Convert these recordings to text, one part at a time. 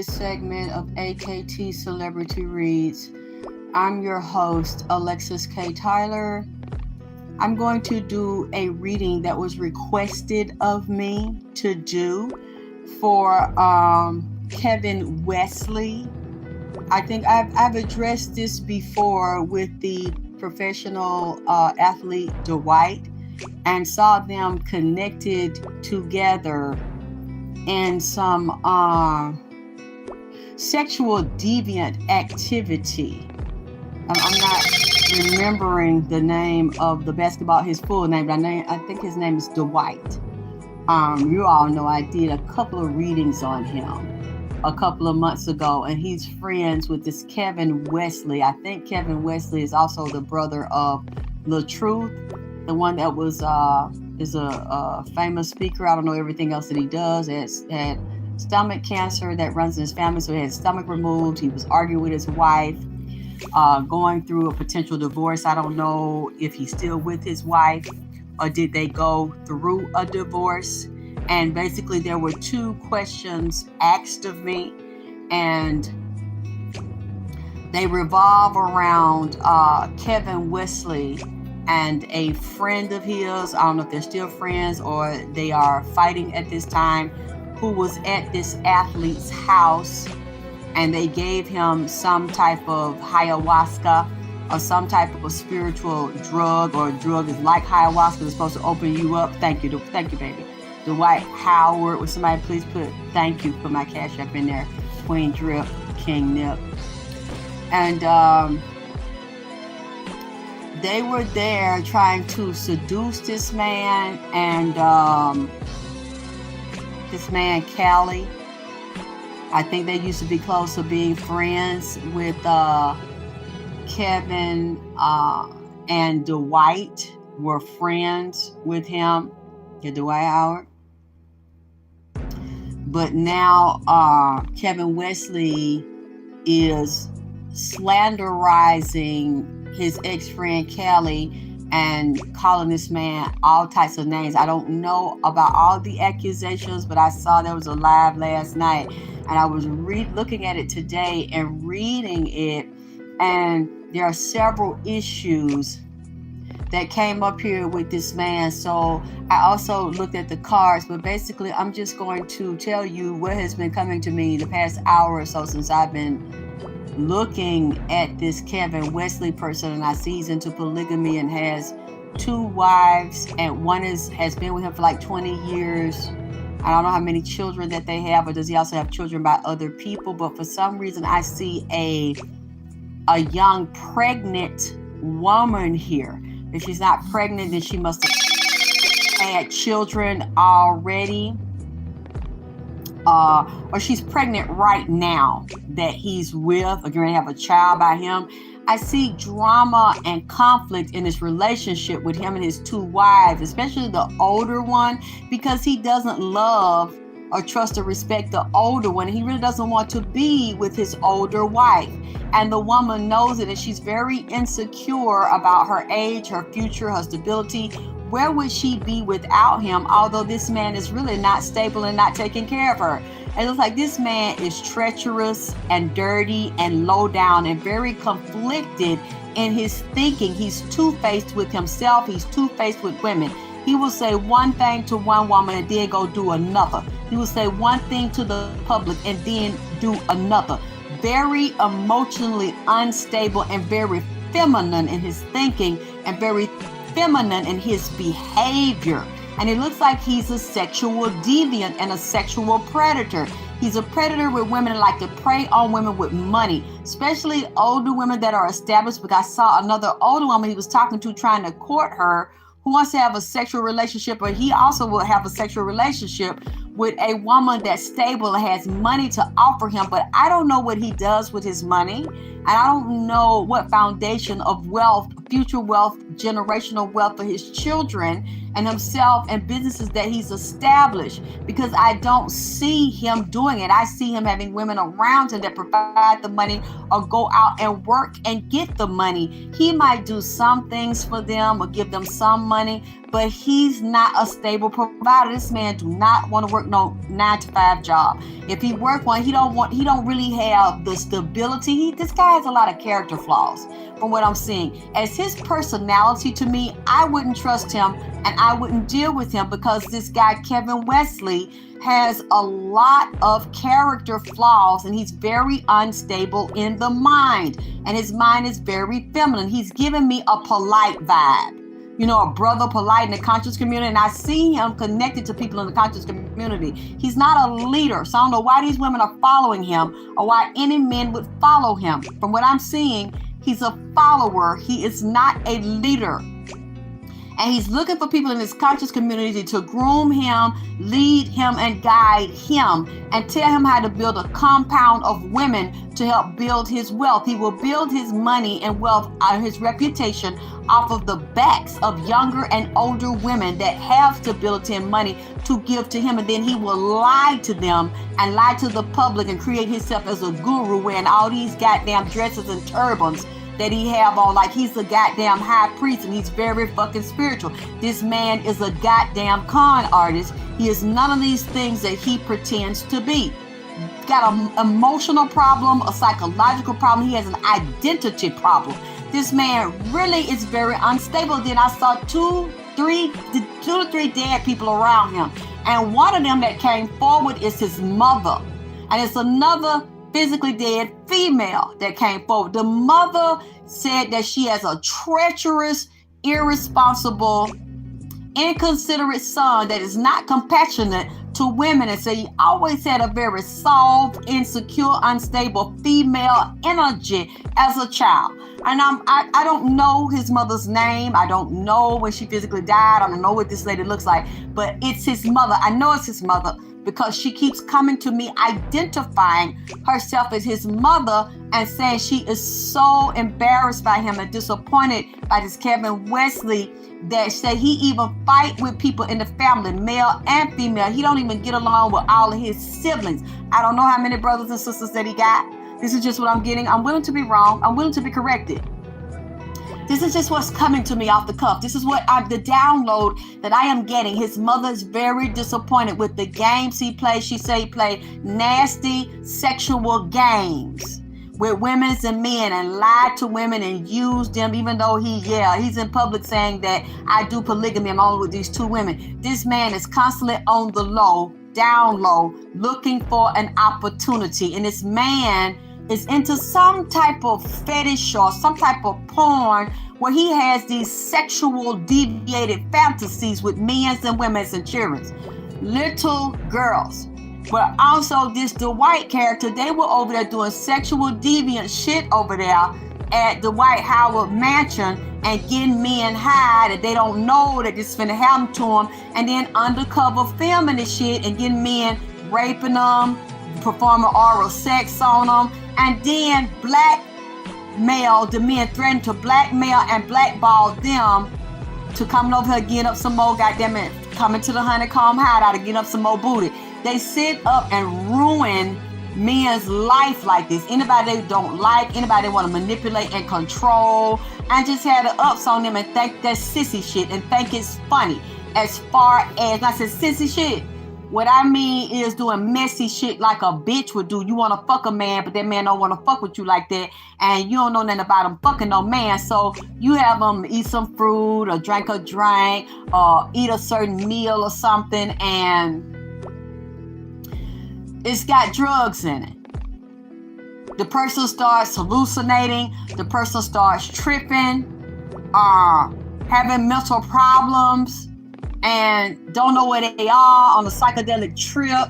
this segment of AKT Celebrity Reads. I'm your host, Alexis K. Tyler. I'm going to do a reading that was requested of me to do for Kevin Wesley. I think I've addressed this before with the professional athlete Dwight and saw them connected together in some sexual deviant activity. I'm not remembering the name of the basketball, his full name, but I think his name is Dwight. You all know I did a couple of readings on him a couple of months ago, and he's friends with this Kevin Wesley. I think Kevin Wesley is also the brother of LaTruth, the one that was is a famous speaker. I don't know everything else that he does. Had stomach cancer that runs in his family, so he had his stomach removed. He was arguing with his wife, going through a potential divorce. I don't know if he's still with his wife or did they go through a divorce. And basically there were two questions asked of me, and they revolve around Kevin Wesley and a friend of his. I don't know if they're still friends or they are fighting at this time, who was at this athlete's house, and they gave him some type of ayahuasca or some type of a spiritual drug, or a drug is like ayahuasca. It's supposed to open you up. Thank you, baby. Dwight Howard. Would somebody please put thank you for my cash app in there? Queen Drip, King Nip. And they were there trying to seduce this man and this man Callie. I think they used to be close to being friends with Kevin and Dwight were friends with him, Dwight Howard. But now Kevin Wesley is slanderizing his ex-friend Kelly and calling this man all types of names. I don't know about all the accusations, but I saw there was a live last night, and I was looking at it today and reading it, and there are several issues that came up here with this man. So I also looked at the cards, but basically I'm just going to tell you what has been coming to me the past hour or so since I've been looking at this Kevin Wesley person, and I see he's into polygamy and has two wives, and one has been with him for like 20 years. I don't know how many children that they have, or does he also have children by other people? But for some reason I see a young pregnant woman here. If she's not pregnant, then she must have had children already. Or she's pregnant right now that he's with, or going to have a child by him. I see drama and conflict in this relationship with him and his two wives, especially the older one, because he doesn't love or trust or respect the older one. He really doesn't want to be with his older wife. And the woman knows it, and she's very insecure about her age, her future, her stability. Where would she be without him? Although this man is really not stable and not taking care of her. It looks like this man is treacherous and dirty and low down and very conflicted in his thinking. He's two-faced with himself. He's two-faced with women. He will say one thing to one woman and then go do another. He will say one thing to the public and then do another. Very emotionally unstable and very feminine in his thinking and very feminine in his behavior. And it looks like he's a sexual deviant and a sexual predator. He's a predator with women that like to prey on women with money, especially older women that are established. Because I saw another older woman he was talking to trying to court her, who wants to have a sexual relationship, but he also will have a sexual relationship with a woman that's stable and has money to offer him. But I don't know what he does with his money. And I don't know what foundation of wealth, future wealth, generational wealth for his children and himself and businesses that he's established, because I don't see him doing it. I see him having women around him that provide the money or go out and work and get the money. He might do some things for them or give them some money, but he's not a stable provider. This man do not want to work no 9-to-5 job. If he work one, he don't really have the stability. This guy has a lot of character flaws from what I'm seeing. As his personality, to me, I wouldn't trust him and I wouldn't deal with him, because this guy, Kevin Wesley, has a lot of character flaws and he's very unstable in the mind, and his mind is very feminine. He's giving me a polite vibe. You know, a brother polite in the conscious community, and I see him connected to people in the conscious community. He's not a leader, so I don't know why these women are following him or why any men would follow him. From what I'm seeing, he's a follower. He is not a leader. And he's looking for people in his conscious community to groom him, lead him, and guide him, and tell him how to build a compound of women to help build his wealth. He will build his money and wealth, his reputation, off of the backs of younger and older women that have stability and money to give to him. And then he will lie to them and lie to the public and create himself as a guru, wearing all these goddamn dresses and turbans that he have on, like he's a goddamn high priest and he's very fucking spiritual. This man is a goddamn con artist. He is none of these things that he pretends to be. Got an emotional problem, a psychological problem. He has an identity problem. This man really is very unstable. Then I saw two to three dead people around him, and one of them that came forward is his mother, and it's another physically dead female that came forward. The mother said that she has a treacherous, irresponsible, inconsiderate son that is not compassionate to women, and so he always had a very soft, insecure, unstable female energy as a child. And I don't know his mother's name. I don't know when she physically died. I don't know what this lady looks like, but it's his mother. I know it's his mother, because she keeps coming to me identifying herself as his mother and saying she is so embarrassed by him and disappointed by this Kevin Wesley, that said he even fight with people in the family, male and female. He don't even get along with all of his siblings. I don't know how many brothers and sisters that he got. This is just what I'm getting. I'm willing to be wrong. I'm willing to be corrected. This is just what's coming to me off the cuff. This is what the download that I am getting. His mother is very disappointed with the games he plays. She say he played nasty sexual games with women and men and lied to women and used them, even though he's in public saying that I do polygamy. I'm only with these two women. This man is constantly on the low, down low, looking for an opportunity. And this man is into some type of fetish or some type of porn where he has these sexual deviated fantasies with men and women and children, little girls. But also this Dwight character, they were over there doing sexual deviant shit over there at the White Howard Mansion and getting men high that they don't know that this is finna happen to them, and then undercover filming this shit and getting men, raping them, performing oral sex on them, and then blackmail the men, threaten to blackmail and blackball them to coming over here, getting up some more, goddamn it, coming to the honeycomb hideout and getting up some more booty. They sit up and ruin men's life like this. Anybody they don't like, anybody they want to manipulate and control, and just have the ups on them and think that's sissy shit and think it's funny. As far as I said sissy shit, what I mean is doing messy shit like a bitch would do. You want to fuck a man, but that man don't want to fuck with you like that, and you don't know nothing about him fucking no man. So you have him eat some fruit or drink a drink or eat a certain meal or something, and it's got drugs in it. The person starts hallucinating. The person starts tripping, having mental problems, and don't know where they are on a psychedelic trip.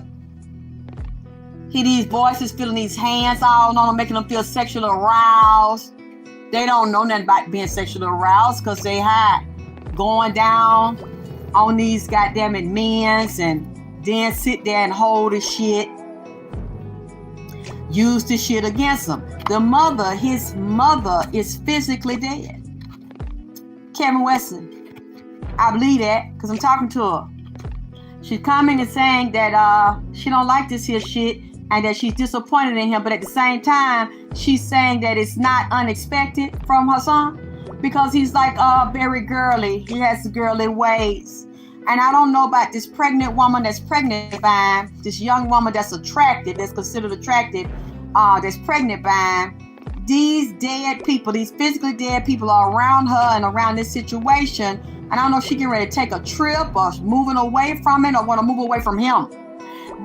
Hear these voices, feeling these hands all on them, making them feel sexually aroused. They don't know nothing about being sexually aroused because they high, going down on these goddamn men's and then sit there and hold the shit. used the shit against him. His mother is physically dead. Kevin Wesley, I believe that because I'm talking to her. She's coming and saying that she don't like this here shit and that she's disappointed in him, but at the same time, she's saying that it's not unexpected from her son because he's like very girly. He has the girly ways. And I don't know about this pregnant woman that's pregnant by him, this young woman that's attractive, that's considered attractive, that's pregnant by him. These dead people, these physically dead people are around her and around this situation. And I don't know if she getting ready to take a trip or moving away from it or want to move away from him.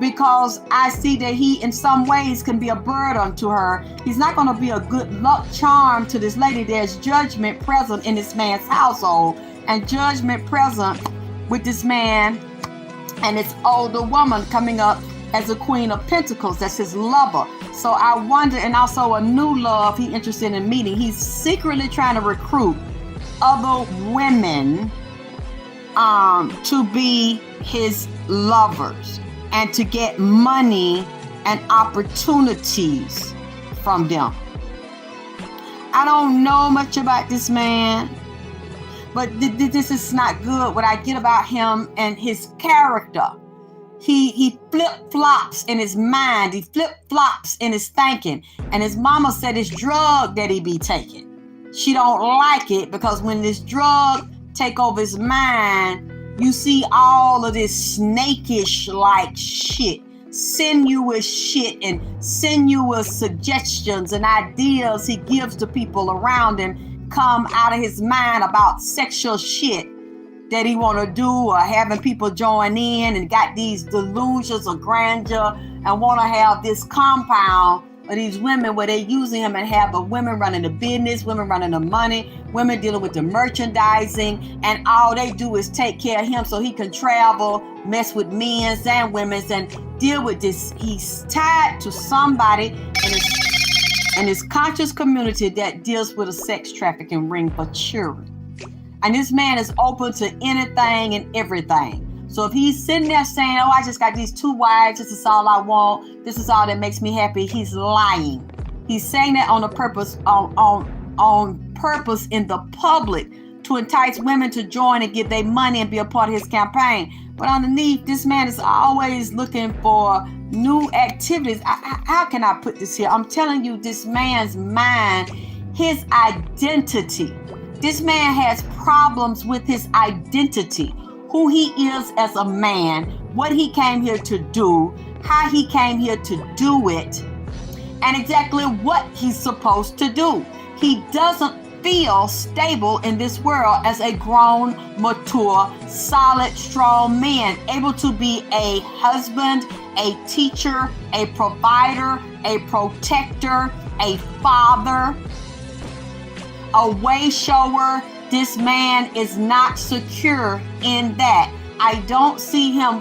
Because I see that he, in some ways, can be a burden to her. He's not going to be a good luck charm to this lady. There's judgment present in this man's household and judgment present with this man and this older woman coming up as a Queen of Pentacles. That's his lover. So I wonder, and also a new love he interested in meeting. He's secretly trying to recruit other women to be his lovers and to get money and opportunities from them. I don't know much about this man, but this is not good. What I get about him and his character, he flip-flops in his mind. He flip-flops in his thinking. And his mama said it's drug that he be taking. She don't like it because when this drug take over his mind, you see all of this snakish like shit, sinuous shit and sinuous suggestions and ideas he gives to people around him come out of his mind about sexual shit that he want to do or having people join in and got these delusions of grandeur and want to have this compound of these women where they using him and have the women running the business, women running the money, women dealing with the merchandising, and all they do is take care of him so he can travel, mess with men's and women's and deal with this. He's tied to somebody in his conscious community that deals with a sex trafficking ring for children. And this man is open to anything and everything. So if he's sitting there saying, oh, I just got these 2 wives, this is all I want, this is all that makes me happy, he's lying. He's saying that on purpose in the public to entice women to join and give their money and be a part of his campaign. But underneath, this man is always looking for new activities. How can I put this here? I'm telling you, this man's mind, his identity. This man has problems with his identity. Who he is as a man, what he came here to do, how he came here to do it, and exactly what he's supposed to do. He doesn't feel stable in this world as a grown, mature, solid, strong man, able to be a husband, a teacher, a provider, a protector, a father, a way shower. This man is not secure in that. I don't see him,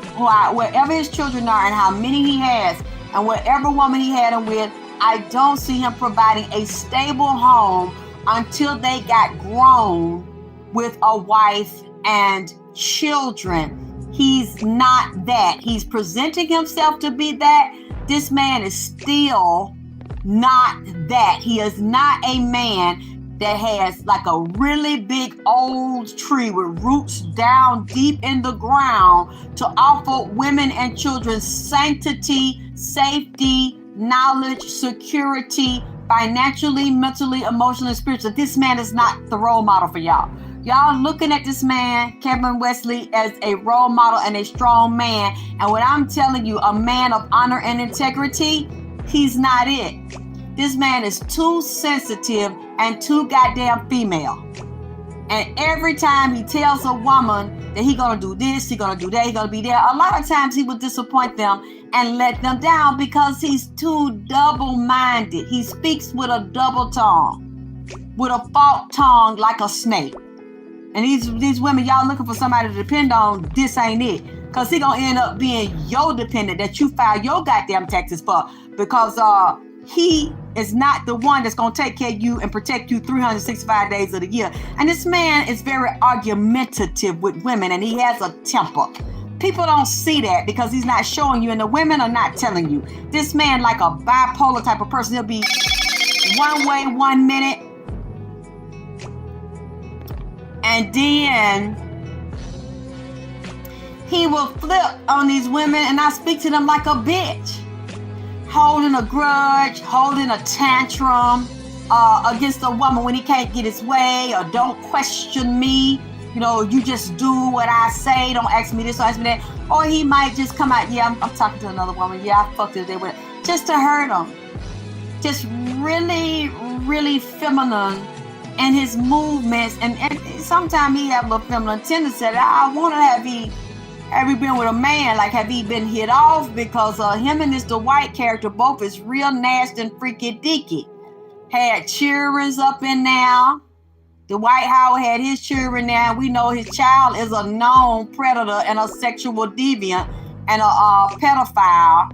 wherever his children are and how many he has, and whatever woman he had him with, I don't see him providing a stable home until they got grown with a wife and children. He's not that. He's presenting himself to be that. This man is still not that. He is not a man that has like a really big old tree with roots down deep in the ground to offer women and children sanctity, safety, knowledge, security, financially, mentally, emotionally, spiritually. This man is not the role model for y'all. Y'all looking at this man, Kevin Wesley, as a role model and a strong man. And what I'm telling you, a man of honor and integrity, he's not it. This man is too sensitive and too goddamn female. And every time he tells a woman that he gonna do this, he gonna do that, he gonna be there, a lot of times he will disappoint them and let them down because he's too double-minded. He speaks with a double tongue, with a forked tongue like a snake. And these women, y'all looking for somebody to depend on, this ain't it. Because he gonna end up being your dependent that you file your goddamn taxes for. Because he is not the one that's going to take care of you and protect you 365 days of the year. And this man is very argumentative with women and he has a temper. people don't see that because he's not showing you, and the women are not telling you. This man like a bipolar type of person. He'll be one way 1 minute, and then he will flip on these women, and I speak to them like a bitch, holding a grudge, holding a tantrum against a woman when he can't get his way, or don't question me. You know, you just do what I say. Don't ask me this or ask me that. Or he might just come out, yeah, I'm talking to another woman. Yeah, I fucked it with it. Just to hurt him. Just really, really feminine in his movements. And sometimes he have a little feminine tendency. I wonder, have he been with a man? Like, have he been hit off? Because him and this Dwight character both is real nasty and freaky deaky. Had children's up in there. Dwight Howard had his children there. We know his child is a known predator and a sexual deviant and a pedophile.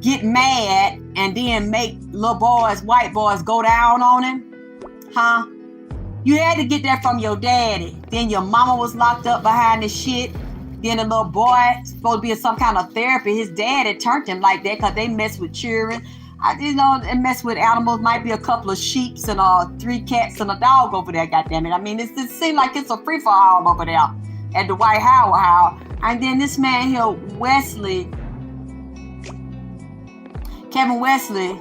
Get mad and then make little boys, white boys, go down on him. Huh? You had to get that from your daddy. Then your mama was locked up behind the shit. Then the little boy supposed to be in some kind of therapy. His dad had turned him like that because they mess with children. And mess with animals. Might be a couple of sheeps and 3 cats and a dog over there, goddammit. I mean, it seems like it's a free-for-all over there at the Dwight Howard house. And then this man here, Wesley, Kevin Wesley,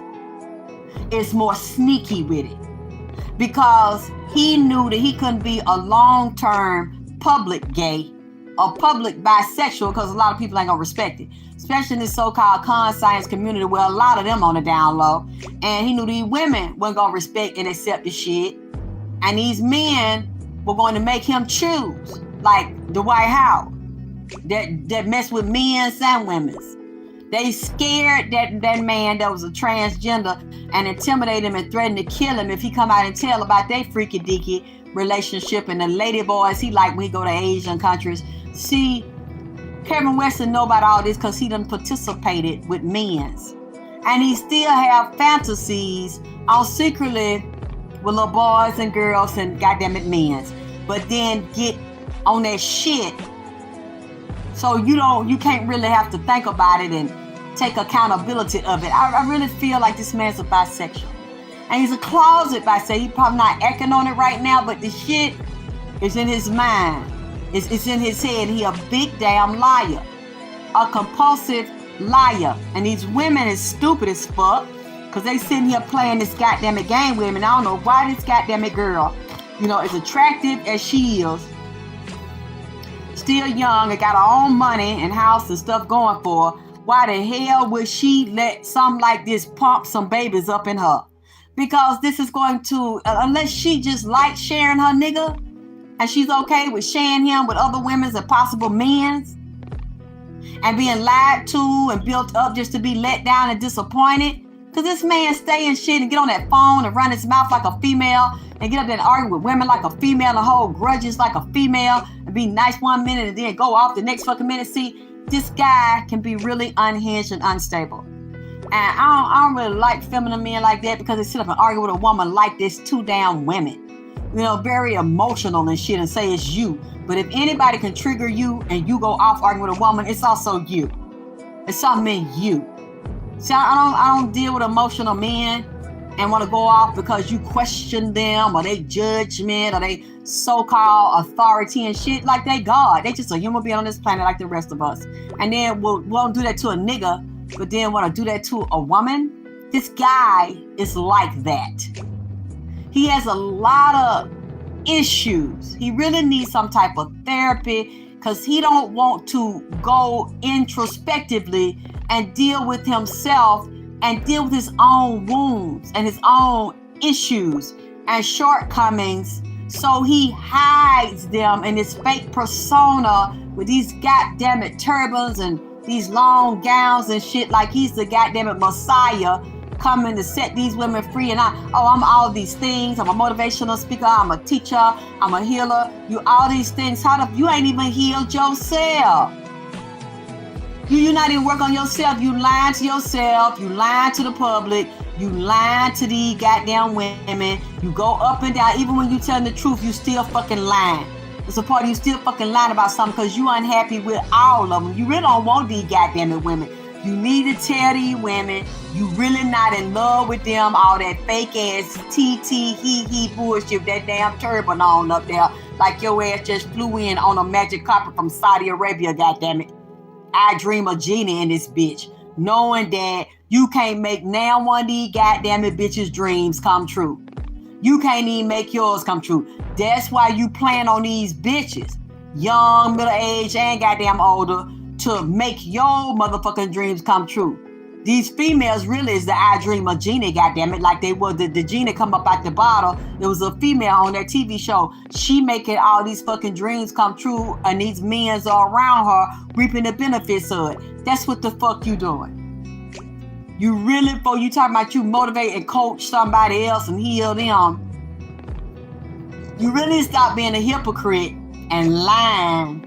is more sneaky with it because he knew that he couldn't be a long-term public gay or public bisexual because a lot of people ain't gonna respect it, especially in this so-called conscience community where a lot of them on the down low. And he knew these women weren't gonna respect and accept the shit, and these men were going to make him choose, like the Dwight Howard, that mess with men and women's. They scared that man that was a transgender and intimidate him and threatened to kill him if he come out and tell about their freaky deaky relationship. And the lady boys he like when he go to Asian countries. See, Kevin Wesley know about all this because he done participated with men's. And he still have fantasies on secretly with little boys and girls and goddammit men's. But then get on that shit. So you can't really have to think about it and take accountability of it. I really feel like this man's a bisexual. And he's a closet bisexual. He's probably not acting on it right now, but the shit is in his mind. It's in his head. He a big damn liar. A compulsive liar. And these women is stupid as fuck because they sitting here playing this goddamn game with him. And I don't know why this goddamn girl, as attractive as she is, still young and got her own money and house and stuff going for her, why the hell would she let something like this pump some babies up in her? Because this is going to, unless she just likes sharing her nigga and she's okay with sharing him with other women's and possible men's and being lied to and built up just to be let down and disappointed. Because this man stay and shit and get on that phone and run his mouth like a female and get up there and argue with women like a female and hold grudges like a female and be nice 1 minute and then go off the next fucking minute. See, this guy can be really unhinged and unstable. And I don't really like feminine men like that because they sit up and argue with a woman like this, 2 damn women. Very emotional and shit and say it's you. But if anybody can trigger you and you go off arguing with a woman, it's also you. It's something in you. See, I don't deal with emotional men and want to go off because you question them or they judgment or they so-called authority and shit like they God. They just a human being on this planet like the rest of us. And then won't do that to a nigga, but then want to do that to a woman. This guy is like that. He has a lot of issues. He really needs some type of therapy because he don't want to go introspectively and deal with himself and deal with his own wounds and his own issues and shortcomings. So he hides them in his fake persona with these goddammit turbans and these long gowns and shit like he's the goddammit Messiah coming to set these women free. And I'm all these things. I'm a motivational speaker. I'm a teacher. I'm a healer. You all these things. You ain't even healed yourself. You not even work on yourself. You lying to yourself. You lying to the public. You lying to these goddamn women. You go up and down. Even when you telling the truth, you still fucking lying. It's a part of you still fucking lying about something because you unhappy with all of them. You really don't want these goddamn it women. You need to tell these women you really not in love with them. All that fake ass TT he bullshit, that damn turban on up there, like your ass just flew in on a magic carpet from Saudi Arabia. Goddamn it, I dream a genie in this bitch, knowing that you can't make now one of these goddamn it bitches' dreams come true. You can't even make yours come true. That's why you plan on these bitches, young, middle-aged, and goddamn older, to make your motherfucking dreams come true. These females really is the I dream of genie, goddammit, like they were the genie come up out the bottle. There was a female on that TV show. She making all these fucking dreams come true, and these men are around her reaping the benefits of it. That's what the fuck you doing. You really, before you talking about you motivate and coach somebody else and heal them, you really stop being a hypocrite and lying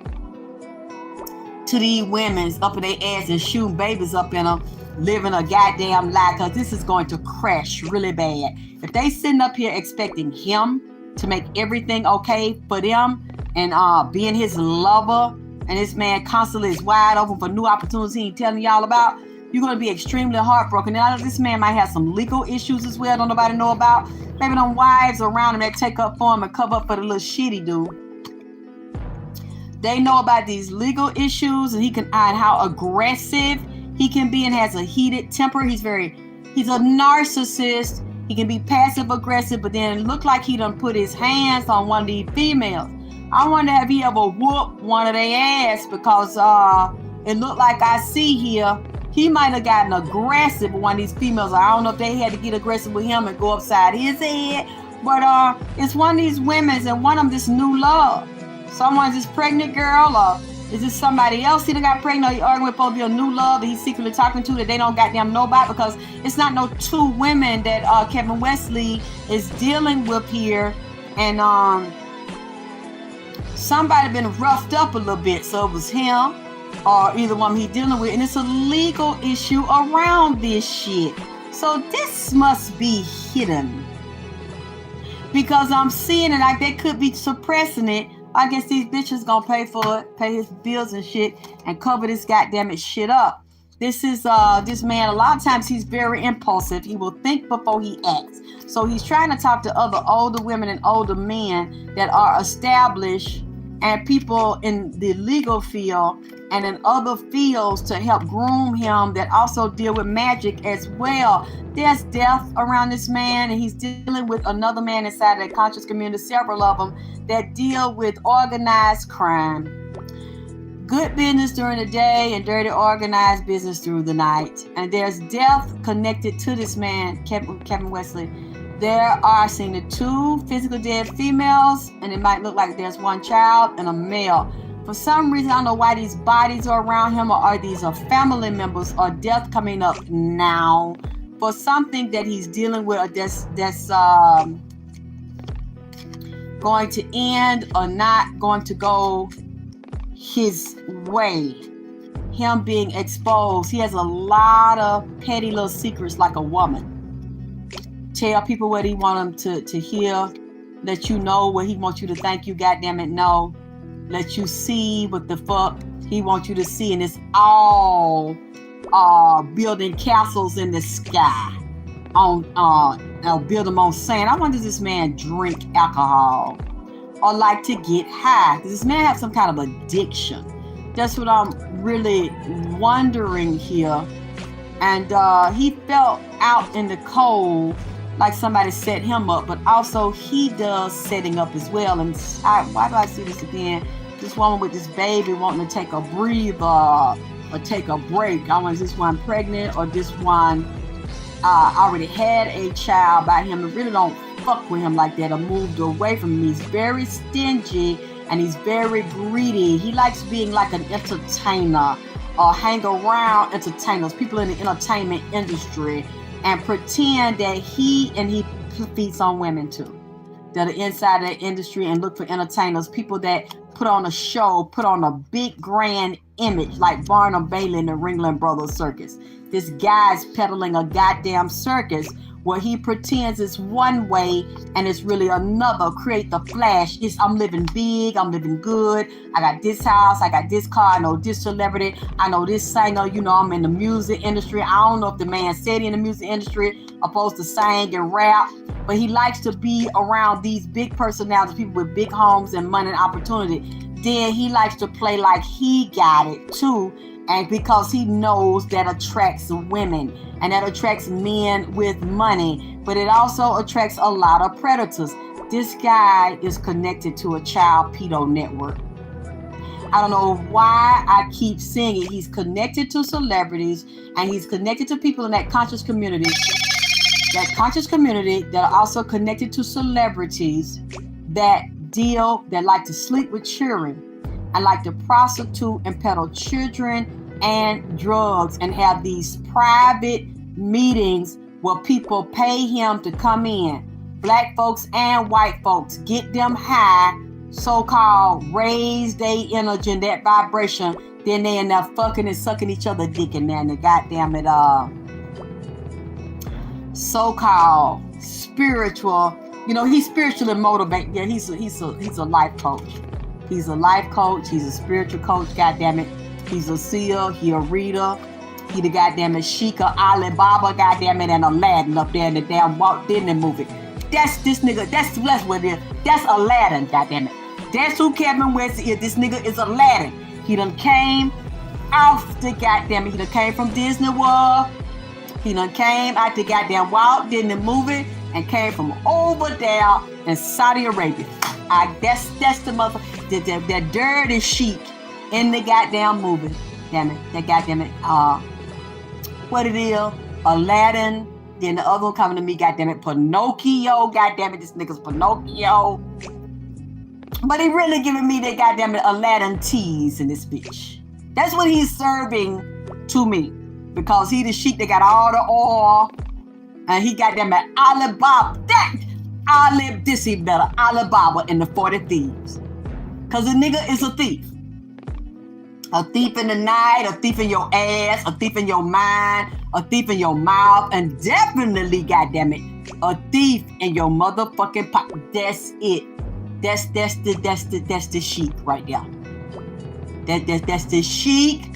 to these women up in their ass and shooting babies up in them, living a goddamn lie, because this is going to crash really bad. If they sitting up here expecting him to make everything okay for them and being his lover, and this man constantly is wide open for new opportunities he ain't telling y'all about, you're going to be extremely heartbroken. Now, this man might have some legal issues as well, don't nobody know about. Maybe them wives around him that take up for him and cover up for the little shit he do. They know about these legal issues, and how aggressive he can be and has a heated temper. He's a narcissist. He can be passive aggressive, but then look like he done put his hands on one of these females. I wonder if he ever whooped one of their ass, because it looked like I see here, he might have gotten aggressive with one of these females. I don't know if they had to get aggressive with him and go upside his head, but it's one of these women's, and one of them this new love. Someone's this pregnant girl, or is this somebody else he done got pregnant, or he arguing with supposed to be a new love that he's secretly talking to that they don't goddamn know about, because it's not no two women that Kevin Wesley is dealing with here, and somebody been roughed up a little bit, so it was him or either one he dealing with, and it's a legal issue around this shit. So this must be hidden, because I'm seeing it like they could be suppressing it. I guess these bitches gonna pay for it, pay his bills and shit, and cover this goddamn it shit up. This is this man, a lot of times he's very impulsive. He will think before he acts. So he's trying to talk to other older women and older men that are established, and people in the legal field and in other fields to help groom him that also deal with magic as well. There's death around this man, and he's dealing with another man inside of the conscious community, several of them, that deal with organized crime. Good business during the day and dirty organized business through the night. And there's death connected to this man, Kevin Wesley. There are seen the two physical dead females, and it might look like there's one child and a male. For some reason, I don't know why these bodies are around him, or are these family members, or death coming up now for something that he's dealing with, or that's going to end or not going to go his way. Him being exposed. He has a lot of petty little secrets like a woman. Tell people what he want them to hear. Let you know what he wants you to think you goddamn it know. Let you see what the fuck he wants you to see. And it's all building castles in the sky. Build them on sand. I wonder, does this man drink alcohol or like to get high? Does this man have some kind of addiction? That's what I'm really wondering here. And he felt out in the cold like somebody set him up, but also he does setting up as well. And why do I see this again? This woman with this baby wanting to take a breather or take a break. I wonder, is this one pregnant, or this one already had a child by him and really don't fuck with him like that, or moved away from him. He's very stingy and he's very greedy. He likes being like an entertainer or hang around entertainers, people in the entertainment industry, and pretend that he feeds on women too, that are inside the industry and look for entertainers, people that put on a show, put on a big grand image like Barnum Bailey and the Ringling Brothers Circus. This guy's peddling a goddamn circus What he pretends is one way and it's really another. Create the flash. I'm living big. I'm living good. I got this house. I got this car. I know this celebrity. I know this singer. I'm in the music industry. I don't know if the man said in the music industry opposed to sing and rap, but he likes to be around these big personalities, people with big homes and money and opportunity. Then he likes to play like he got it too. And because he knows that attracts women and that attracts men with money, but it also attracts a lot of predators. This guy is connected to a child pedo network. I don't know why I keep seeing it. He's connected to celebrities and he's connected to people in that conscious community that are also connected to celebrities that like to sleep with children and like to prostitute and peddle children and drugs and have these private meetings where people pay him to come in. Black folks and white folks, get them high, so-called raise their energy and that vibration. Then they end up fucking and sucking each other dick in there and the goddamn it so-called spiritual. He's spiritually motivated. Yeah, he's a life coach. He's a life coach. He's a spiritual coach. Goddamn it. He's a seer. He a reader. He the goddamn it Sheikah, Alibaba, goddamn it, and Aladdin up there in the damn Walt Disney movie. That's this nigga. That's what it is. That's Aladdin. Goddamn it. That's who Kevin Wesley is. This nigga is Aladdin. He done came off the goddamn it. He done came from Disney World. He done came out the goddamn Walt Disney movie and came from over there in Saudi Arabia. That's the motherfucker, that dirty sheik in the goddamn movie. Damn it, that goddamn it. What it is? Aladdin. Then the other one coming to me, goddamn it, Pinocchio. Goddamn it, this nigga's Pinocchio. But he really giving me that goddamn it Aladdin tease in this bitch. That's what he's serving to me. Because he the sheik that got all the oil. And he got them at Alibaba. This even better. Alibaba and the 40 Thieves. Because the nigga is a thief. A thief in the night, a thief in your ass, a thief in your mind, a thief in your mouth, and definitely, goddammit, a thief in your motherfucking pocket. That's it. That's the sheik right there. That's the sheik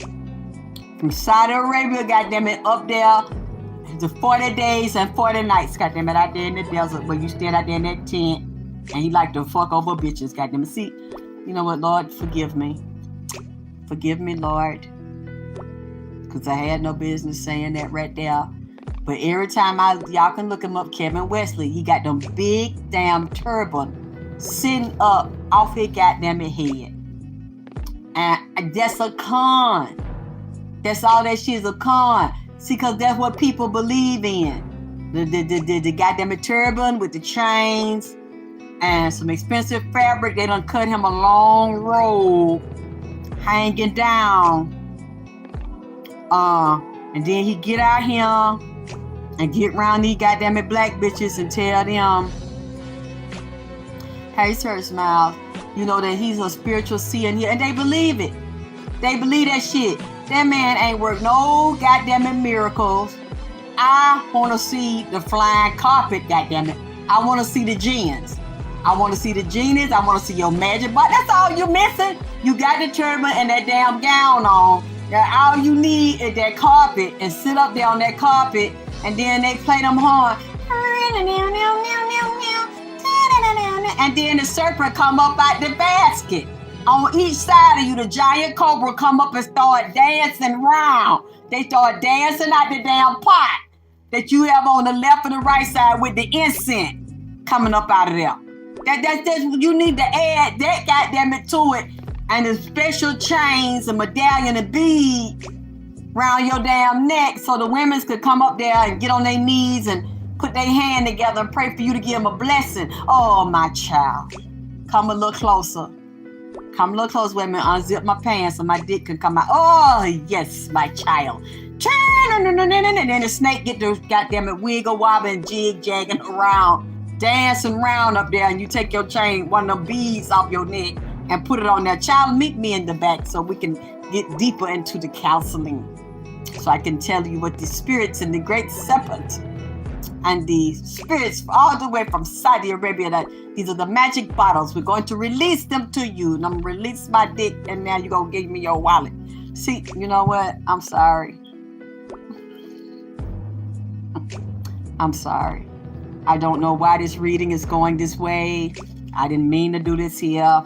from Saudi Arabia, goddammit, up there. The 40 days and 40 nights, goddammit, out there in the desert where you stand out there in that tent and he like to fuck over bitches, goddammit. See, you know what, Lord, forgive me. Forgive me, Lord, because I had no business saying that right there. But every time y'all can look him up, Kevin Wesley, he got them big damn turban sitting up off his goddamn head. And that's a con. That's all that shit is, a con. See, because that's what people believe in. The goddamn turban with the chains and some expensive fabric. They done cut him a long robe hanging down. And then he get out here and get around these goddamn black bitches and tell them, hey, Sir Smile, you know that he's a spiritual seer and they believe it. They believe that shit. That man ain't worked no goddamn miracles. I want to see the flying carpet, goddammit. I want to see the jinns. I want to see the genies. I want to see your magic box. That's all you missing. You got the turban and that damn gown on. Now, all you need is that carpet and sit up there on that carpet and then they play them horns. And then the serpent come up out the basket. On each side of you, the giant cobra come up and start dancing around. They start dancing out the damn pot that you have on the left and the right side with the incense coming up out of there. That's you need to add that goddammit to it, and the special chains and medallion and bead around your damn neck so the women could come up there and get on their knees and put their hand together and pray for you to give them a blessing. Oh, my child. Come a little closer. Come a little closer with me. Unzip my pants so my dick can come out. Oh, yes, my child. And then the snake get the goddamn wiggle wobbling, jig jagging around, dancing around up there, and you take your chain, one of them beads off your neck, and put it on there. Child, meet me in the back so we can get deeper into the counseling. So I can tell you what the spirits and the great serpent and the spirits all the way from Saudi Arabia that these are the magic bottles. We're going to release them to you. And I'm going to release my dick, and now you're going to give me your wallet. See, you know what? I'm sorry. I'm sorry. I don't know why this reading is going this way. I didn't mean to do this here.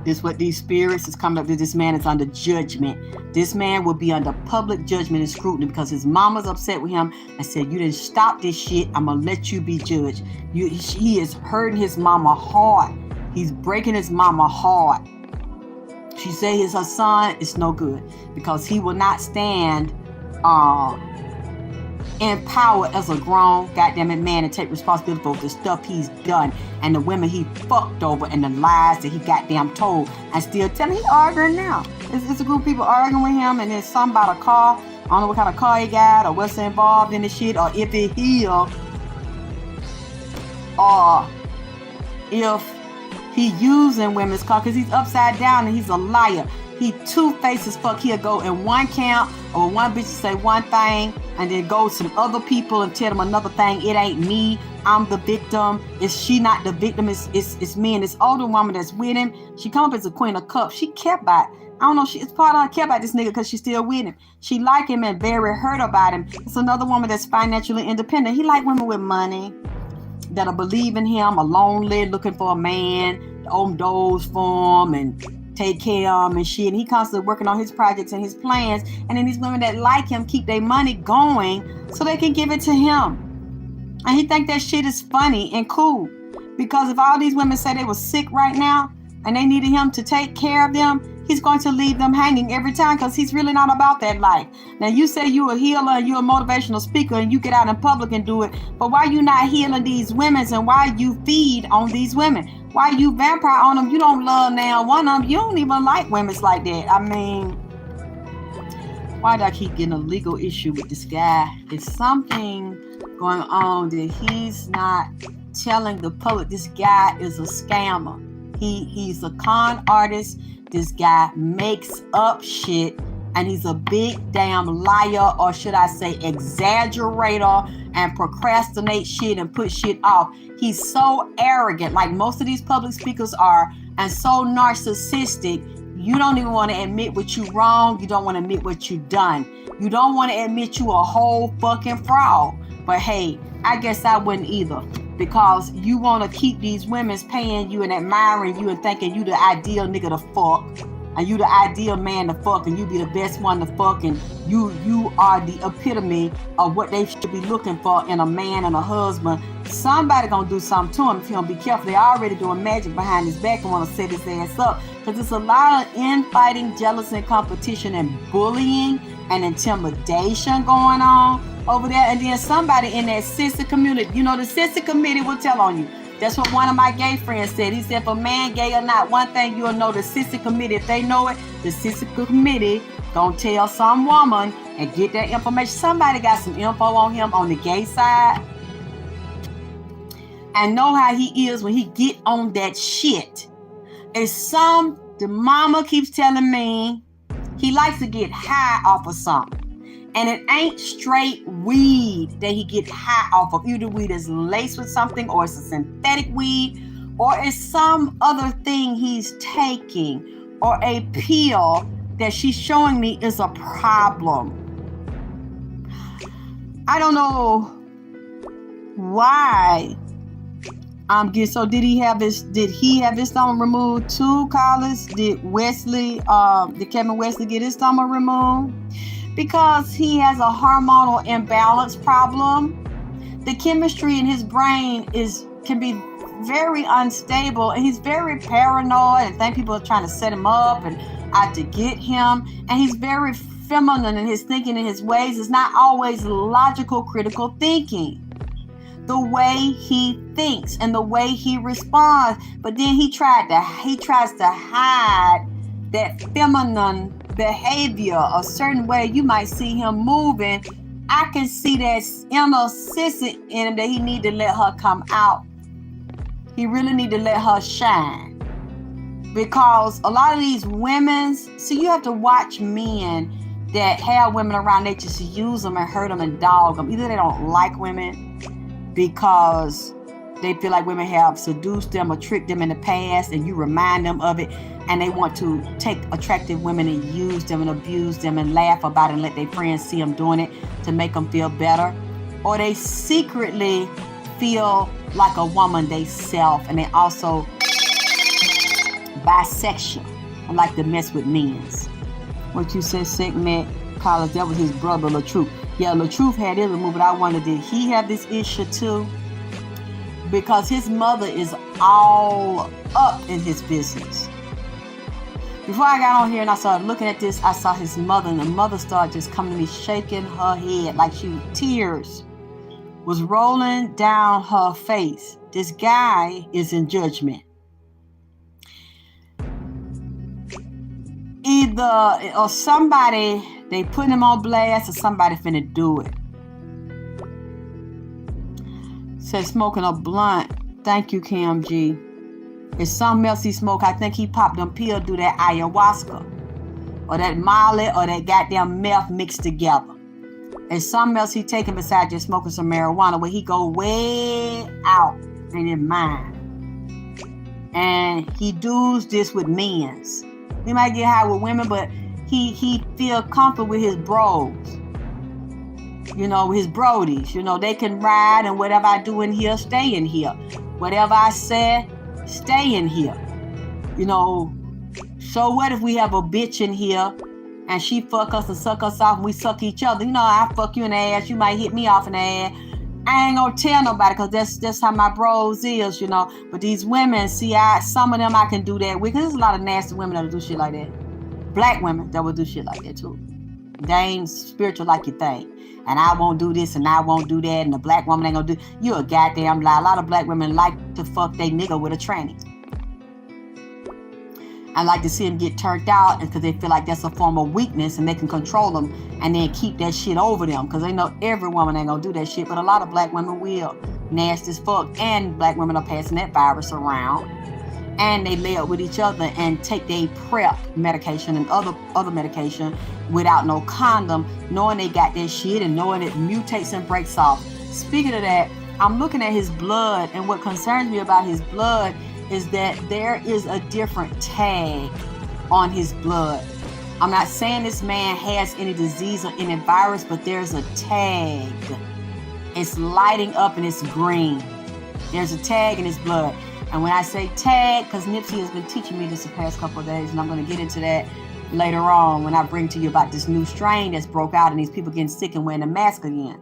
This is what these spirits is coming up to. This man is under judgment. This man will be under public judgment and scrutiny because his mama's upset with him and said, you didn't stop this shit. I'm going to let you be judged. He is hurting his mama hard. He's breaking his mama hard. She said her son is no good because he will not stand in power as a grown goddamn it man and take responsibility for the stuff he's done and the women he fucked over and the lies that he goddamn told and still telling. He arguing now. It's a group of people arguing with him, and there's something about a car. I don't know what kind of car he got or what's involved in this shit, or if it healed, or if he using women's car, because he's upside down and he's a liar. He two-faced as fuck. He'll go in one camp or one bitch say one thing and then go to some other people and tell them another thing. It ain't me. I'm the victim. Is she not the victim? It's me and this older woman that's with him. She come up as a queen of cups. She kept by it. I don't know. It's part of her care about this nigga because she's still with him. She like him and very hurt about him. It's another woman that's financially independent. He like women with money that'll believe in him, a lonely, looking for a man, to open doors for him and take care of him and shit. And he constantly working on his projects and his plans. And then these women that like him keep their money going so they can give it to him. And he think that shit is funny and cool. Because if all these women say they were sick right now and they needed him to take care of them, he's going to leave them hanging every time because he's really not about that life. Now, you say you're a healer and you're a motivational speaker and you get out in public and do it, but why you not healing these women and why you feed on these women? Why you vampire on them? You don't love now one of them. You don't even like women like that. I mean, why do I keep getting a legal issue with this guy? There's something going on that he's not telling the public. This guy is a scammer. He's a con artist. This guy makes up shit, and he's a big damn liar, or should I say exaggerator, and procrastinate shit and put shit off. He's so arrogant, like most of these public speakers are, and so narcissistic. You don't even want to admit what you wrong. You don't want to admit what you done. You don't want to admit you a whole fucking fraud. But hey, I guess I wouldn't either. Because you want to keep these women paying you and admiring you and thinking you the ideal nigga to fuck. And you the ideal man to fuck. And you be the best one to fuck. And you are the epitome of what they should be looking for in a man and a husband. Somebody gonna do something to him if you don't be careful. They already doing magic behind his back and want to set his ass up. Because there's a lot of infighting, jealousy, and competition and bullying and intimidation going on over there. And then somebody in that sister community, you know, the sister committee will tell on you. That's what one of my gay friends said. He said, if a man gay or not, one thing you'll know, the sister committee, if they know it, the sister committee gonna tell some woman and get that information. Somebody got some info on him on the gay side and know how he is when he get on that shit. The mama keeps telling me he likes to get high off of something. And it ain't straight weed that he get high off of. Either weed is laced with something, or it's a synthetic weed, or it's some other thing he's taking, or a pill that she's showing me is a problem. I don't know why I'm getting. So did he have his stomach removed too, Collis? Did Kevin Wesley get his stomach removed? Because he has a hormonal imbalance problem. The chemistry in his brain can be very unstable, and he's very paranoid and think people are trying to set him up and out to get him. And he's very feminine in his thinking and his ways. It's not always logical, critical thinking. The way he thinks and the way he responds. But then he tries to hide that feminine behavior a certain way. You might see him moving. I can see that inner sissy in him that he need to let her come out. He really need to let her shine. Because a lot of these women, see, you have to watch men that have women around, they just use them and hurt them and dog them. Either they don't like women because they feel like women have seduced them or tricked them in the past, and you remind them of it, and they want to take attractive women and use them and abuse them and laugh about it and let their friends see them doing it to make them feel better. Or they secretly feel like a woman they self, and they also bisexual and like to mess with men's. What you said, Segment College, that was his brother LaTruth. Yeah, LaTruth had it removed, but I wonder, did he have this issue too? Because his mother is all up in his business. Before I got on here and I started looking at this, I saw his mother, and the mother started just coming to me, shaking her head like tears was rolling down her face. This guy is in judgment. Either or somebody, they put him on blast, or somebody finna do it. Said smoking a blunt. Thank you, Cam G. It's something else he smoke. I think he popped them pill, do that ayahuasca, or that Molly, or that goddamn meth mixed together. It's something else he taking besides just smoking some marijuana, where he go way out in his mind. And he does this with men's. He might get high with women, but he feel comfortable with his bros. You know, his brodies. You know, they can ride, and whatever I do in here, stay in here. Whatever I said, stay in here. You know, so what if we have a bitch in here and she fuck us and suck us off and we suck each other? You know, I fuck you in the ass, you might hit me off in the ass. I ain't gonna tell nobody, because that's how my bros is, you know. But these women, see, some of them I can do that with, because there's a lot of nasty women that'll do shit like that. Black women that will do shit like that too. They ain't spiritual like you think. And I won't do this and I won't do that, and the black woman ain't gonna do. You a goddamn lie. A lot of black women like to fuck they nigga with a tranny. I like to see them get turned out, because they feel like that's a form of weakness, and they can control them and then keep that shit over them, because they know every woman ain't gonna do that shit, but a lot of black women will. Nasty as fuck. And black women are passing that virus around, and they lay up with each other and take their PrEP medication and other medication without no condom, knowing they got that shit and knowing it mutates and breaks off. Speaking of that, I'm looking at his blood, and what concerns me about his blood is that there is a different tag on his blood. I'm not saying this man has any disease or any virus, but there's a tag. It's lighting up and it's green. There's a tag in his blood. And when I say tag, because Nipsey has been teaching me this the past couple of days, and I'm going to get into that later on when I bring to you about this new strain that's broke out and these people getting sick and wearing a mask again.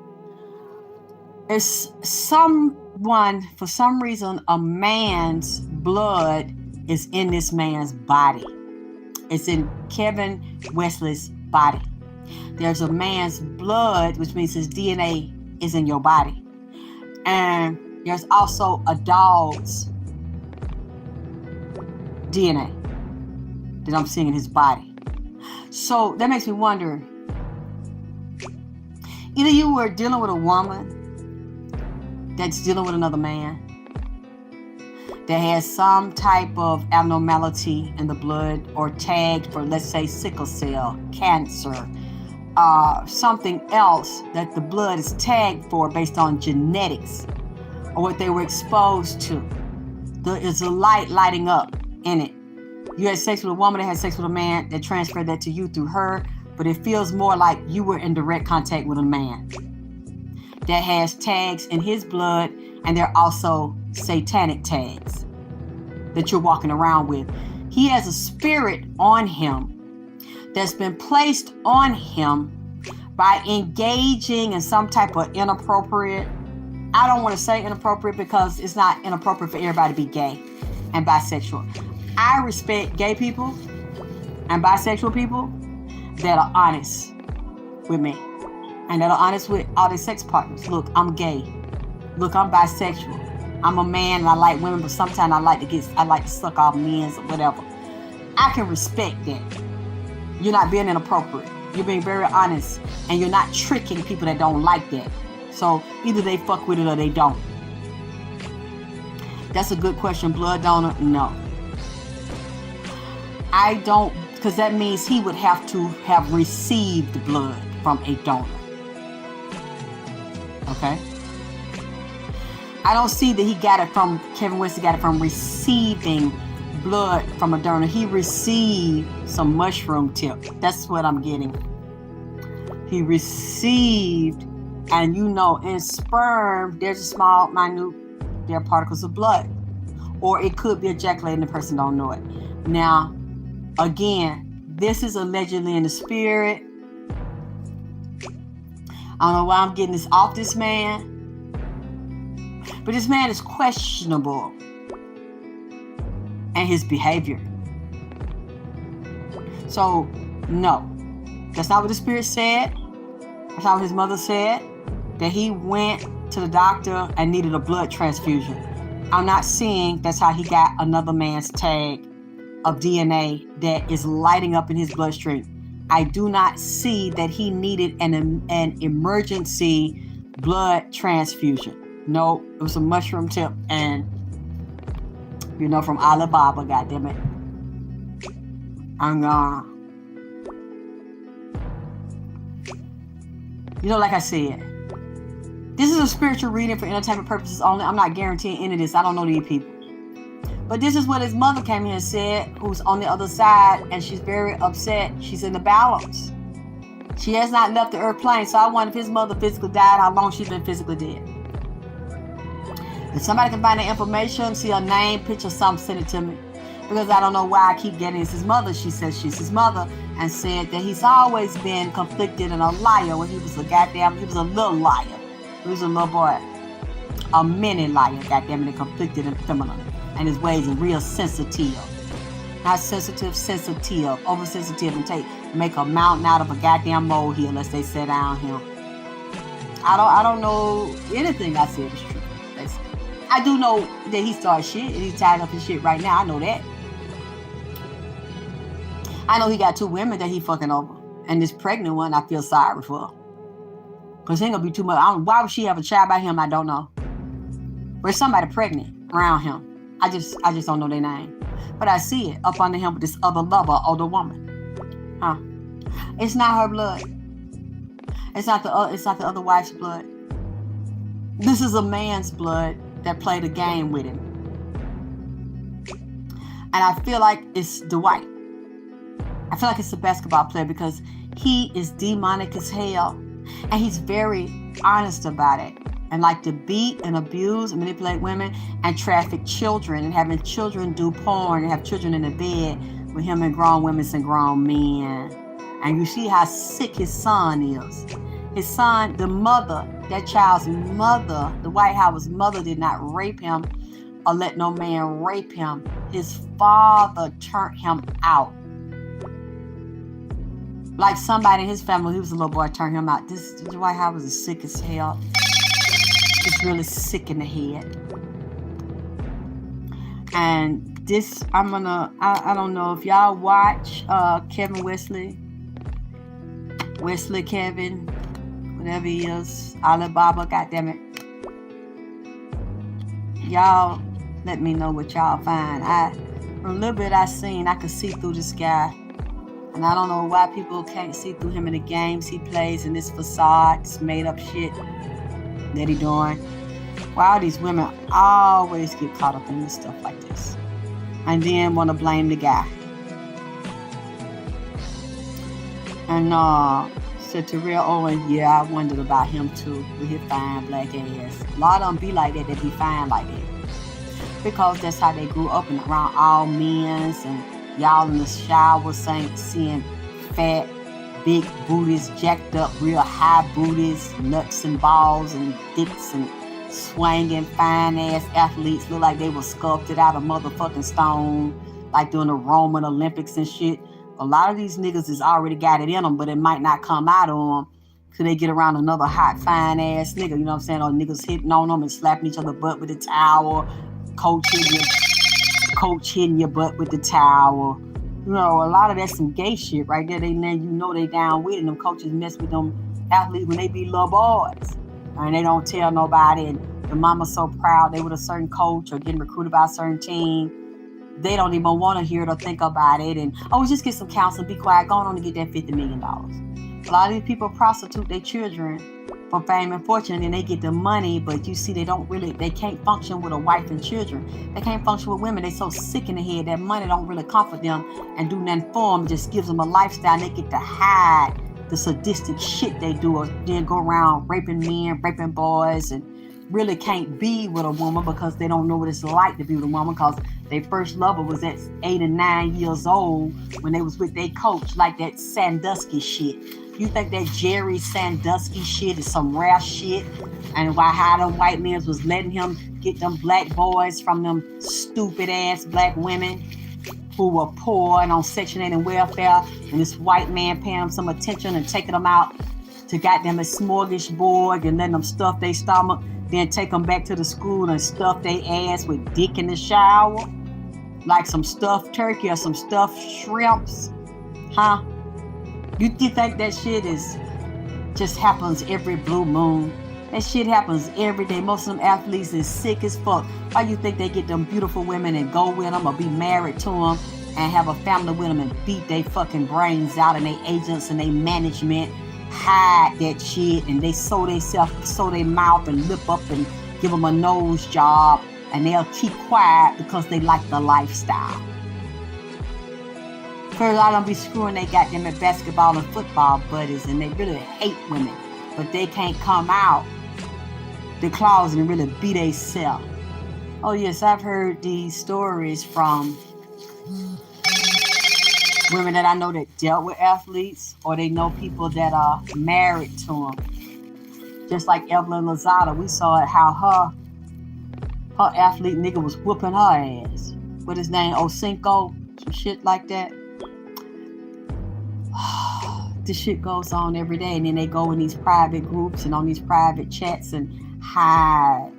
It's someone, for some reason, a man's blood is in this man's body. It's in Kevin Wesley's body. There's a man's blood, which means his DNA is in your body. And there's also a dog's DNA that I'm seeing in his body. So that makes me wonder, either you were dealing with a woman that's dealing with another man that has some type of abnormality in the blood, or tagged for, let's say, sickle cell, cancer, something else that the blood is tagged for based on genetics or what they were exposed to. There is a light lighting up in it. You had sex with a woman that had sex with a man that transferred that to you through her, but it feels more like you were in direct contact with a man that has tags in his blood, and they're also satanic tags that you're walking around with. He has a spirit on him that's been placed on him by engaging in some type of inappropriate, I don't want to say inappropriate because it's not inappropriate for everybody to be gay and bisexual. I respect gay people and bisexual people that are honest with me and that are honest with all their sex partners. Look, I'm gay. Look, I'm bisexual. I'm a man and I like women, but sometimes I like to suck off men's or whatever. I can respect that. You're not being inappropriate. You're being very honest, and you're not tricking people that don't like that. So either they fuck with it or they don't. That's a good question. Blood donor? No. I don't because that means he would have to have received blood from a donor. Okay? I don't see that Kevin Wesley got it from receiving blood from a donor. He received some mushroom tip. That's what I'm getting. He received, and in sperm, there's a small, minute, there are particles of blood. Or it could be ejaculated and the person don't know it. Now, again, this is allegedly in the spirit. I don't know why I'm getting this off this man. But this man is questionable in his behavior. So, no. That's not what the spirit said. That's not what his mother said. That he went to the doctor and needed a blood transfusion. I'm not seeing that's how he got another man's tag of DNA that is lighting up in his bloodstream. I do not see that he needed an emergency blood transfusion. No, it was a mushroom tip, and from Alibaba, goddammit. I'm gone. Like I said, this is a spiritual reading for entertainment purposes only. I'm not guaranteeing any of this. I don't know these people. But this is what his mother came here and said, who's on the other side, and she's very upset. She's in the balance. She has not left the earth plane, so I wonder if his mother physically died, how long she's been physically dead. If somebody can find the information, see her name, picture, something, send it to me. Because I don't know why I keep getting it's his mother. She says she's his mother, and said that he's always been conflicted and a liar when he was a little liar. He was a little boy. A mini liar, goddammit, and conflicted and feminine. And his ways are real sensitive. Not sensitive, oversensitive, and make a mountain out of a goddamn molehill unless they sit down him. I don't know anything I said is true. I do know that he started shit and he's tied up his shit right now. I know that. I know he got 2 women that he fucking over. And this pregnant one, I feel sorry for. Because he ain't gonna be too much. Why would she have a child by him? I don't know. There's somebody pregnant around him. I just don't know their name. But I see it up under him with this other lover, older woman. Huh? It's not her blood. It's not the other wife's blood. This is a man's blood that played a game with him. And I feel like it's Dwight. I feel like it's a basketball player because he is demonic as hell. And he's very honest about it. And like to beat and abuse and manipulate women and traffic children and having children do porn and have children in the bed with him and grown women and grown men. And you see how sick his son is. His son, the mother, that child's mother, the White House mother did not rape him or let no man rape him. His father turned him out. Like somebody in his family, he was a little boy, turned him out. This White House is sick as hell. He's really sick in the head. And this, I don't know if y'all watch Kevin Wesley Kevin, whatever he is, Alibaba, goddammit. Y'all let me know what y'all find. From a little bit I seen, I could see through this guy. And I don't know why people can't see through him in the games he plays in this facade, this made up shit that he doing. Why these women always get caught up in this stuff like this. And then want to blame the guy. And said to Real Owen, yeah, I wondered about him too, with his fine black ass. A lot of them be like that, they be fine like that. Because that's how they grew up and around all men's and y'all in the shower seeing fat, big booties, jacked up, real high booties, nuts and balls and dicks and swinging fine ass athletes. Look like they were sculpted out of motherfucking stone, like during the Roman Olympics and shit. A lot of these niggas has already got it in them, but it might not come out of them till they get around another hot, fine ass nigga. You know what I'm saying? Or niggas hitting on them and slapping each other butt with a towel. Coach hitting your butt with the towel. You know, a lot of that's some gay shit right there. They down with it. And them coaches mess with them athletes when they be little boys. And they don't tell nobody. And the mama's so proud they with a certain coach or getting recruited by a certain team. they don't even want to hear it or think about it. And, oh, just get some counseling, be quiet, go on and get that $50 million. A lot of these people prostitute their children for fame and fortune, and they get the money, but you see they can't function with a wife and children. They can't function with women. They so sick in the head that money don't really comfort them and do nothing for them. It just gives them a lifestyle, and they get to hide the sadistic shit they do, or then go around raping men, raping boys, and really can't be with a woman because they don't know what it's like to be with a woman, because their first lover was at 8 and 9 years old when they was with their coach, like that Sandusky shit. You think that Jerry Sandusky shit is some rare shit? And why how them white men was letting him get them black boys from them stupid ass black women who were poor and on Section 8 and welfare, and this white man paying them some attention and taking them out to goddamn a smorgasbord and letting them stuff their stomach, then take them back to the school and stuff their ass with dick in the shower, like some stuffed turkey or some stuffed shrimps, huh? You think that shit is just happens every blue moon? That shit happens every day. Most of them athletes is sick as fuck. Why you think they get them beautiful women and go with them or be married to them and have a family with them and beat their fucking brains out, and their agents and their management hide that shit, and they sew their mouth and lip up and give them a nose job, and they'll keep quiet because they like the lifestyle. First, I don't be screwing they got them at basketball and football buddies, and they really hate women, but they can't come out the closet and really be they self. Oh yes, I've heard these stories from women that I know that dealt with athletes, or they know people that are married to them. Just like Evelyn Lozada, we saw it how her athlete nigga was whooping her ass. What his name? Osinko? Some shit like that. This shit goes on every day, and then they go in these private groups and on these private chats and hide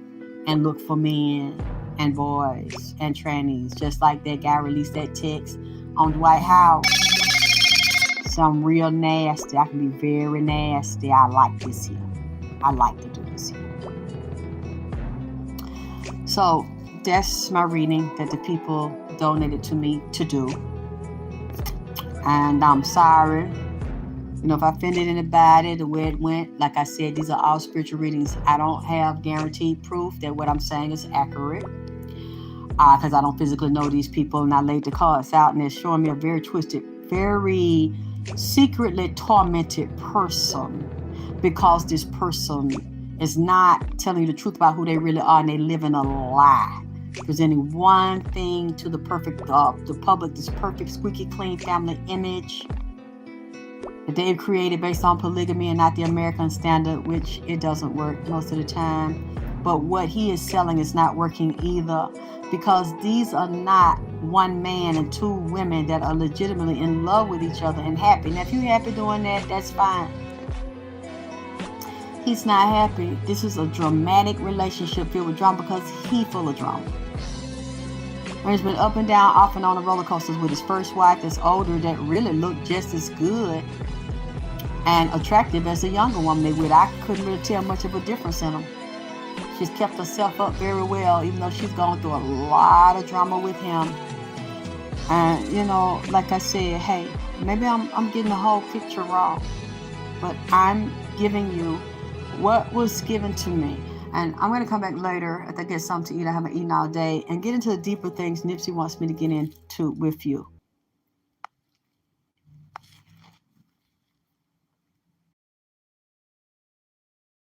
and look for men and boys and trannies, just like that guy released that text on Dwight Howard. Some real nasty. I can be very nasty. I like this here. I like to do this here. So that's my reading that the people donated to me to do. And I'm sorry, if I offended anybody, the way it went. Like I said, these are all spiritual readings. I don't have guaranteed proof that what I'm saying is accurate, because I don't physically know these people, and I laid the cards out, and they're showing me a very twisted, very secretly tormented person, because this person is not telling you the truth about who they really are, and they live in a lie, presenting one thing to the public, this perfect, squeaky clean family image that they've created based on polygamy and not the American standard, which it doesn't work most of the time. But what he is selling is not working either, because these are not one man and two women that are legitimately in love with each other and happy. Now, if you're happy doing that, that's fine. He's not happy. This is a dramatic relationship filled with drama, because he's full of drama. And he's been up and down, off and on the roller coasters with his first wife that's older, that really looked just as good and attractive as the younger woman they with. I couldn't really tell much of a difference in them. She's kept herself up very well, even though she's gone through a lot of drama with him. And, like I said, hey, maybe I'm getting the whole picture wrong, but I'm giving you what was given to me. And I'm going to come back later after I get something to eat. I haven't eaten all day, and get into the deeper things Nipsey wants me to get into with you.